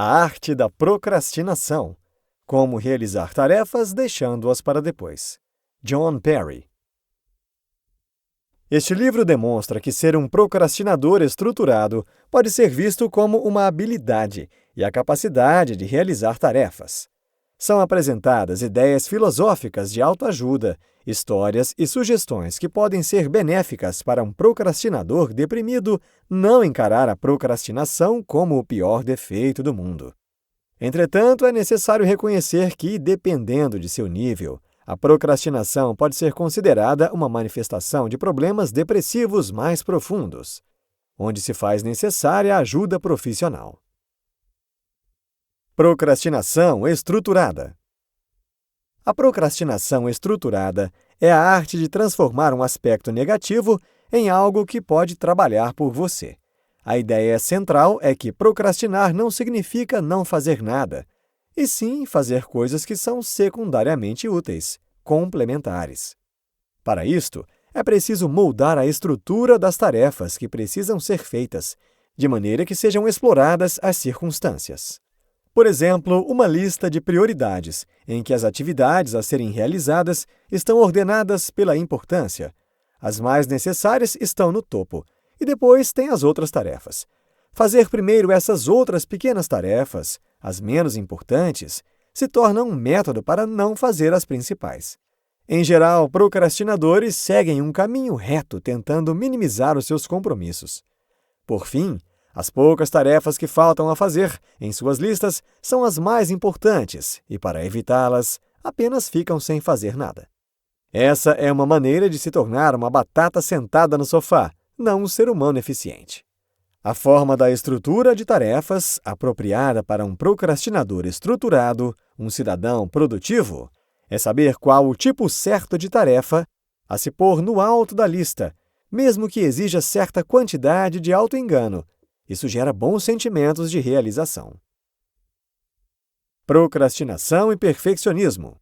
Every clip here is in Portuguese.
A arte da procrastinação. Como realizar tarefas deixando-as para depois. John Perry. Este livro demonstra que ser um procrastinador estruturado pode ser visto como uma habilidade e a capacidade de realizar tarefas. São apresentadas ideias filosóficas de autoajuda, histórias e sugestões que podem ser benéficas para um procrastinador deprimido não encarar a procrastinação como o pior defeito do mundo. Entretanto, é necessário reconhecer que, dependendo de seu nível, a procrastinação pode ser considerada uma manifestação de problemas depressivos mais profundos, onde se faz necessária ajuda profissional. Procrastinação estruturada. A procrastinação estruturada é a arte de transformar um aspecto negativo em algo que pode trabalhar por você. A ideia central é que procrastinar não significa não fazer nada, e sim fazer coisas que são secundariamente úteis, complementares. Para isto, é preciso moldar a estrutura das tarefas que precisam ser feitas, de maneira que sejam exploradas as circunstâncias. Por exemplo, uma lista de prioridades, em que as atividades a serem realizadas estão ordenadas pela importância. As mais necessárias estão no topo, e depois tem as outras tarefas. Fazer primeiro essas outras pequenas tarefas, as menos importantes, se torna um método para não fazer as principais. Em geral, procrastinadores seguem um caminho reto tentando minimizar os seus compromissos. Por fim, as poucas tarefas que faltam a fazer em suas listas são as mais importantes e, para evitá-las, apenas ficam sem fazer nada. Essa é uma maneira de se tornar uma batata sentada no sofá, não um ser humano eficiente. A forma da estrutura de tarefas, apropriada para um procrastinador estruturado, um cidadão produtivo, é saber qual o tipo certo de tarefa a se pôr no alto da lista, mesmo que exija certa quantidade de auto-engano. Isso gera bons sentimentos de realização. Procrastinação e perfeccionismo.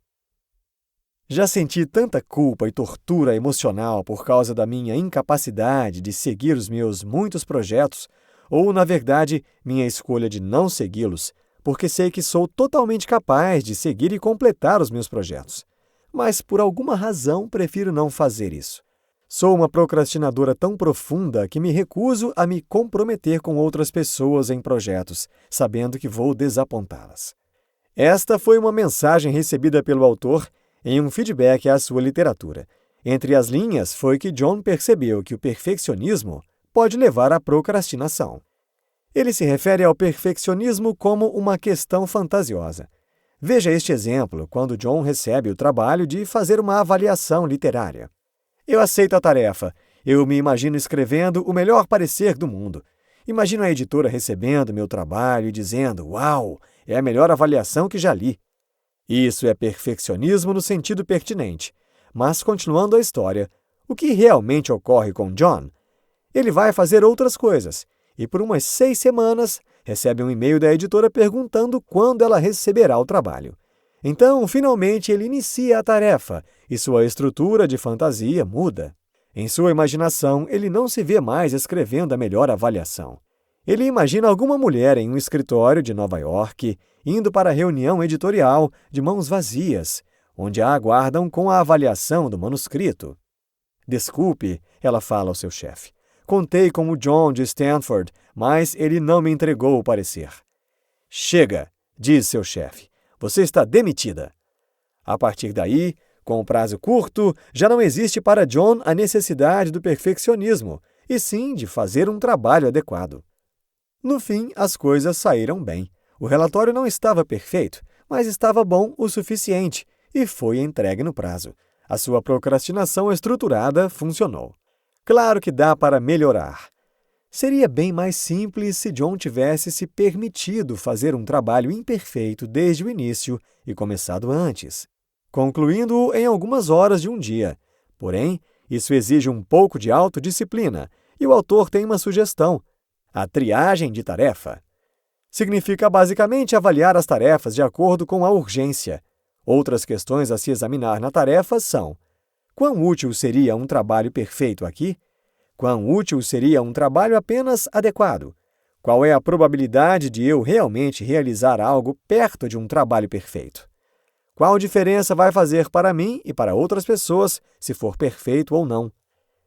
Já senti tanta culpa e tortura emocional por causa da minha incapacidade de seguir os meus muitos projetos, ou, na verdade, minha escolha de não segui-los, porque sei que sou totalmente capaz de seguir e completar os meus projetos. Mas, por alguma razão, prefiro não fazer isso. Sou uma procrastinadora tão profunda que me recuso a me comprometer com outras pessoas em projetos, sabendo que vou desapontá-las. Esta foi uma mensagem recebida pelo autor em um feedback à sua literatura. Entre as linhas foi que John percebeu que o perfeccionismo pode levar à procrastinação. Ele se refere ao perfeccionismo como uma questão fantasiosa. Veja este exemplo quando John recebe o trabalho de fazer uma avaliação literária. Eu aceito a tarefa. Eu me imagino escrevendo o melhor parecer do mundo. Imagino a editora recebendo meu trabalho e dizendo: "Uau, é a melhor avaliação que já li." Isso é perfeccionismo no sentido pertinente. Mas, continuando a história, o que realmente ocorre com John? Ele vai fazer outras coisas e, por umas 6 semanas, recebe um e-mail da editora perguntando quando ela receberá o trabalho. Então, finalmente, ele inicia a tarefa e sua estrutura de fantasia muda. Em sua imaginação, ele não se vê mais escrevendo a melhor avaliação. Ele imagina alguma mulher em um escritório de Nova York, indo para a reunião editorial de mãos vazias, onde a aguardam com a avaliação do manuscrito. "Desculpe", ela fala ao seu chefe. "Contei com o John de Stanford, mas ele não me entregou o parecer." "Chega", diz seu chefe. "Você está demitida." A partir daí, com o prazo curto, já não existe para John a necessidade do perfeccionismo, e sim de fazer um trabalho adequado. No fim, as coisas saíram bem. O relatório não estava perfeito, mas estava bom o suficiente e foi entregue no prazo. A sua procrastinação estruturada funcionou. Claro que dá para melhorar. Seria bem mais simples se John tivesse se permitido fazer um trabalho imperfeito desde o início e começado antes, concluindo-o em algumas horas de um dia. Porém, isso exige um pouco de autodisciplina, e o autor tem uma sugestão: a triagem de tarefa. Significa basicamente avaliar as tarefas de acordo com a urgência. Outras questões a se examinar na tarefa são: quão útil seria um trabalho perfeito aqui? Quão útil seria um trabalho apenas adequado? Qual é a probabilidade de eu realmente realizar algo perto de um trabalho perfeito? Qual diferença vai fazer para mim e para outras pessoas se for perfeito ou não?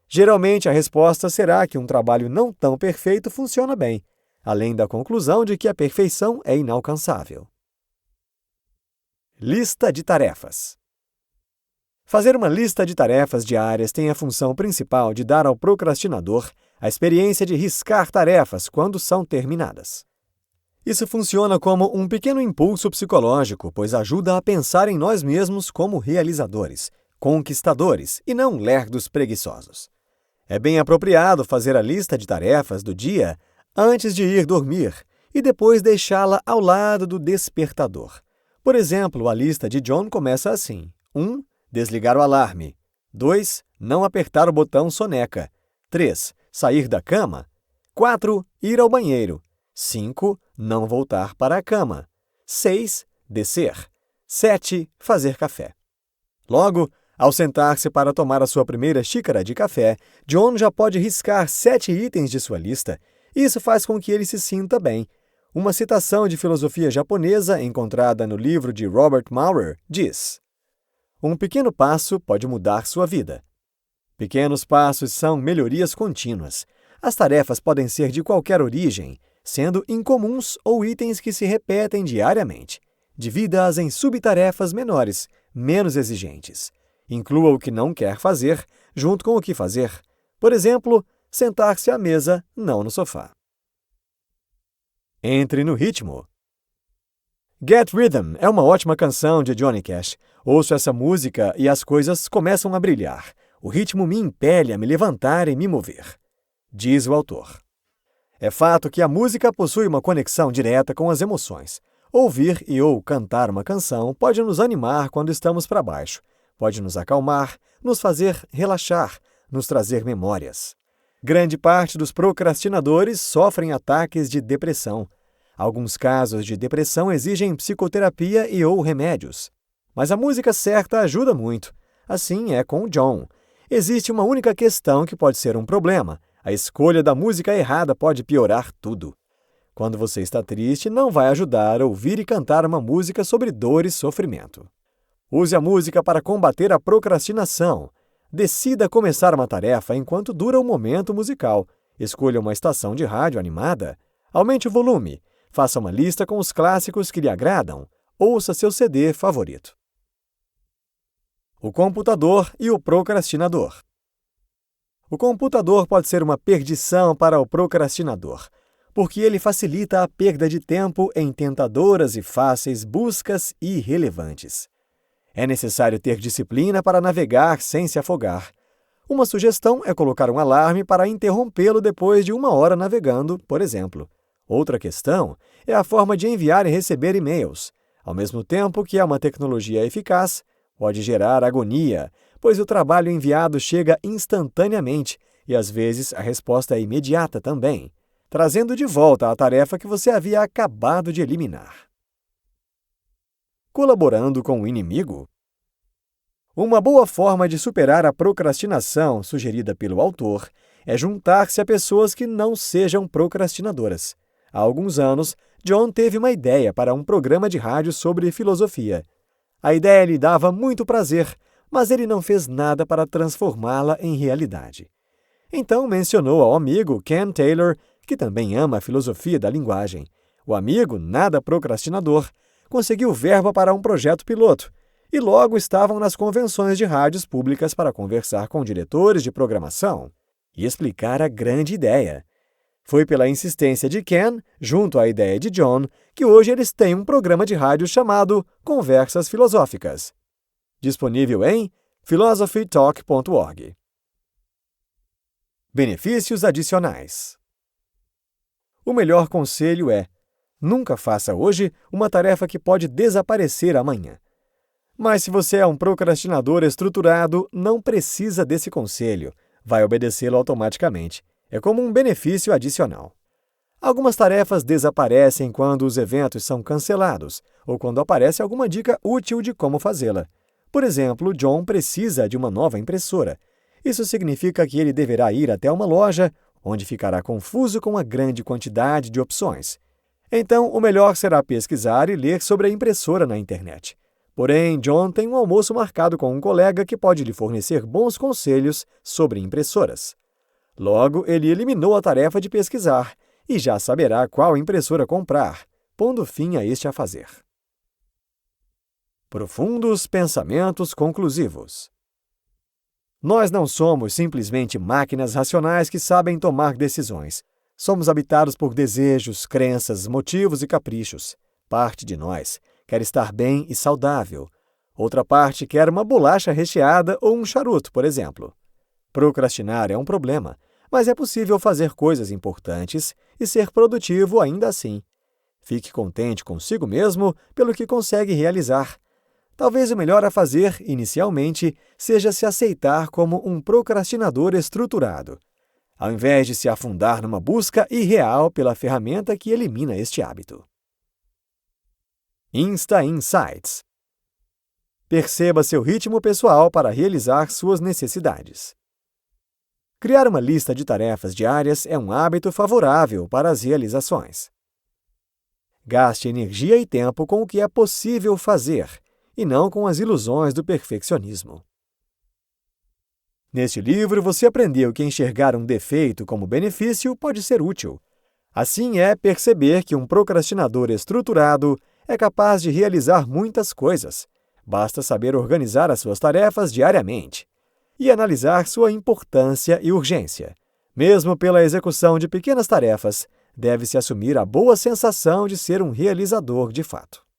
Geralmente, a resposta será que um trabalho não tão perfeito funciona bem, além da conclusão de que a perfeição é inalcançável. Lista de tarefas. Fazer uma lista de tarefas diárias tem a função principal de dar ao procrastinador a experiência de riscar tarefas quando são terminadas. Isso funciona como um pequeno impulso psicológico, pois ajuda a pensar em nós mesmos como realizadores, conquistadores e não lerdos preguiçosos. É bem apropriado fazer a lista de tarefas do dia antes de ir dormir e depois deixá-la ao lado do despertador. Por exemplo, a lista de John começa assim: 1. Desligar o alarme. 2. Não apertar o botão soneca. 3. Sair da cama. 4. Ir ao banheiro. 5. Não voltar para a cama. 6. Descer. 7. Fazer café. Logo, ao sentar-se para tomar a sua primeira xícara de café, John já pode riscar 7 itens de sua lista. Isso faz com que ele se sinta bem. Uma citação de filosofia japonesa encontrada no livro de Robert Maurer diz: um pequeno passo pode mudar sua vida. Pequenos passos são melhorias contínuas. As tarefas podem ser de qualquer origem, sendo incomuns ou itens que se repetem diariamente. Divida-as em subtarefas menores, menos exigentes. Inclua o que não quer fazer, junto com o que fazer. Por exemplo, sentar-se à mesa, não no sofá. Entre no ritmo. Get Rhythm é uma ótima canção de Johnny Cash. Ouço essa música e as coisas começam a brilhar. O ritmo me impele a me levantar e me mover, diz o autor. É fato que a música possui uma conexão direta com as emoções. Ouvir e ou cantar uma canção pode nos animar quando estamos para baixo, pode nos acalmar, nos fazer relaxar, nos trazer memórias. Grande parte dos procrastinadores sofrem ataques de depressão. Alguns casos de depressão exigem psicoterapia e ou remédios. Mas a música certa ajuda muito. Assim é com o John. Existe uma única questão que pode ser um problema. A escolha da música errada pode piorar tudo. Quando você está triste, não vai ajudar a ouvir e cantar uma música sobre dor e sofrimento. Use a música para combater a procrastinação. Decida começar uma tarefa enquanto dura o momento musical. Escolha uma estação de rádio animada. Aumente o volume. Faça uma lista com os clássicos que lhe agradam. Ouça seu CD favorito. O computador e o procrastinador. O computador pode ser uma perdição para o procrastinador, porque ele facilita a perda de tempo em tentadoras e fáceis buscas irrelevantes. É necessário ter disciplina para navegar sem se afogar. Uma sugestão é colocar um alarme para interrompê-lo depois de 1 hora navegando, por exemplo. Outra questão é a forma de enviar e receber e-mails. Ao mesmo tempo que é uma tecnologia eficaz, pode gerar agonia, pois o trabalho enviado chega instantaneamente e, às vezes, a resposta é imediata também, trazendo de volta a tarefa que você havia acabado de eliminar. Colaborando com o inimigo? Uma boa forma de superar a procrastinação sugerida pelo autor é juntar-se a pessoas que não sejam procrastinadoras. Há alguns anos, John teve uma ideia para um programa de rádio sobre filosofia. A ideia lhe dava muito prazer, mas ele não fez nada para transformá-la em realidade. Então mencionou ao amigo Ken Taylor, que também ama a filosofia da linguagem. O amigo, nada procrastinador, conseguiu verba para um projeto piloto, e logo estavam nas convenções de rádios públicas para conversar com diretores de programação e explicar a grande ideia. Foi pela insistência de Ken, junto à ideia de John, que hoje eles têm um programa de rádio chamado Conversas Filosóficas, disponível em philosophytalk.org. Benefícios adicionais. O melhor conselho é: nunca faça hoje uma tarefa que pode desaparecer amanhã. Mas se você é um procrastinador estruturado, não precisa desse conselho. Vai obedecê-lo automaticamente. É como um benefício adicional. Algumas tarefas desaparecem quando os eventos são cancelados ou quando aparece alguma dica útil de como fazê-la. Por exemplo, John precisa de uma nova impressora. Isso significa que ele deverá ir até uma loja onde ficará confuso com a grande quantidade de opções. Então, o melhor será pesquisar e ler sobre a impressora na internet. Porém, John tem um almoço marcado com um colega que pode lhe fornecer bons conselhos sobre impressoras. Logo, ele eliminou a tarefa de pesquisar e já saberá qual impressora comprar, pondo fim a este afazer. Profundos pensamentos conclusivos. Nós não somos simplesmente máquinas racionais que sabem tomar decisões. Somos habitados por desejos, crenças, motivos e caprichos. Parte de nós quer estar bem e saudável. Outra parte quer uma bolacha recheada ou um charuto, por exemplo. Procrastinar é um problema, mas é possível fazer coisas importantes e ser produtivo ainda assim. Fique contente consigo mesmo pelo que consegue realizar. Talvez o melhor a fazer, inicialmente, seja se aceitar como um procrastinador estruturado, ao invés de se afundar numa busca irreal pela ferramenta que elimina este hábito. Insta Insights. Perceba seu ritmo pessoal para realizar suas necessidades. Criar uma lista de tarefas diárias é um hábito favorável para as realizações. Gaste energia e tempo com o que é possível fazer, e não com as ilusões do perfeccionismo. Neste livro, você aprendeu que enxergar um defeito como benefício pode ser útil. Assim é perceber que um procrastinador estruturado é capaz de realizar muitas coisas. Basta saber organizar as suas tarefas diariamente e analisar sua importância e urgência. Mesmo pela execução de pequenas tarefas, deve-se assumir a boa sensação de ser um realizador de fato.